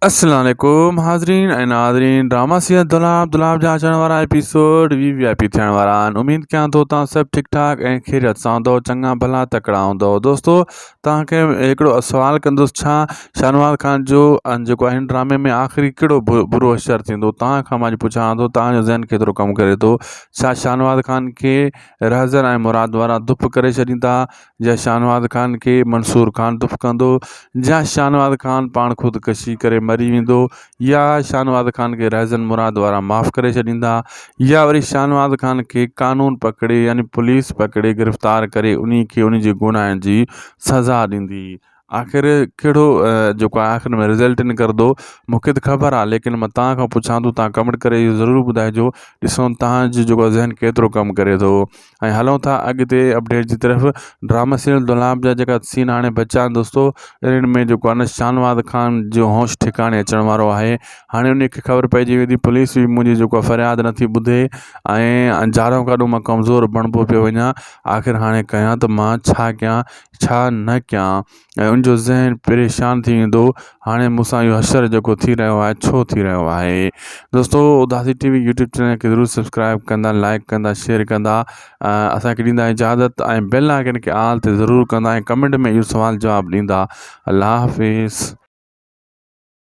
अस्सलामुअलैकुम हाज़रीन ऐं नाज़रीन ड्रामा सीरियल दुलाब दुलाब जा अचण वारा एपिसोड VIP थियण वारा आहिनि। उमेद कयां थो तव्हां सभु ठीकु ठाक ऐं ख़ैरियत सां हूंदव, चङा भला तकिड़ा हूंदव। दोस्तो, तव्हांखे हिकिड़ो सुवालु कंदुसि, छा शाहनवाज़ ख़ान जो जेको आहे हिन ड्रामे में आख़िरी कहिड़ो बुरो असरु थींदो? तव्हां खां मां अॼु पुछां थो, तव्हांजो ज़हन केतिरो कमु करे थो? छा शाहनवाज़ ख़ान खे रहज़र ऐं मुराद वारा दुफ़ करे छॾींदा, या शाहनवाज़ ख़ान खे मंसूर ख़ान दुफ़ कंदो, या शाहनवाज़ ख़ान पाण ख़ुदकशी करे मरी वेंदो, या शाहनवाज़ ख़ान के रहज़न मुराद वारा माफ़ करे छॾींदा, या वरी शाहनवाज़ ख़ान के कानून पकड़े यानी पुलिस पकड़े गिरफ़्तार करे उन्ही खे उन जे गुनाहनि जी सज़ा ॾींदी? आख़िर कहिड़ो जेको आहे आख़िर में रिज़ल्ट निकिरंदो? मूंखे त ख़बर आहे, लेकिन मां तव्हां खां पुछां थो, तव्हां कमेंट करे इहो ज़रूरु ॿुधाइजो, ॾिसूं तव्हांजो जेको ज़हन केतिरो कमु करे थो। ऐं हलूं था अॻिते अपडेट जी तरफ़। ड्रामा सीरियल दुलाब जा जेका सीन हाणे बचा आहिनि दोस्तो, इन्हनि में जेको आहे न शाहनवाज़ ख़ान जो होश ठिकाणे अचण वारो आहे। हाणे उनखे ख़बर पइजी वेंदी, पुलिस बि मुंहिंजी जेको फ़रियाद नथी ॿुधे ऐं जाड़ो काॾो मां कमज़ोर बणिबो पियो वञा। आख़िर हाणे कयां त मां छा कयां, छा न कयां? ऐं उनजो ज़हन परेशान थी वेंदो, हाणे मूंसां इहो असरु जेको थी रहियो आहे छो थी रहियो आहे? दोस्तो, उदासी TV यूट्यूब चैनल खे ज़रूरु सब्सक्राइब कंदा, लाइक कंदा, शेयर कंदा, असांखे ॾींदा इजाज़त, ऐं बेल आइकन खे आल ते ज़रूरु कंदा, ऐं कमेंट में इहो सुवाल जवाबु ॾींदा। अल्लाह हाफ़िज़।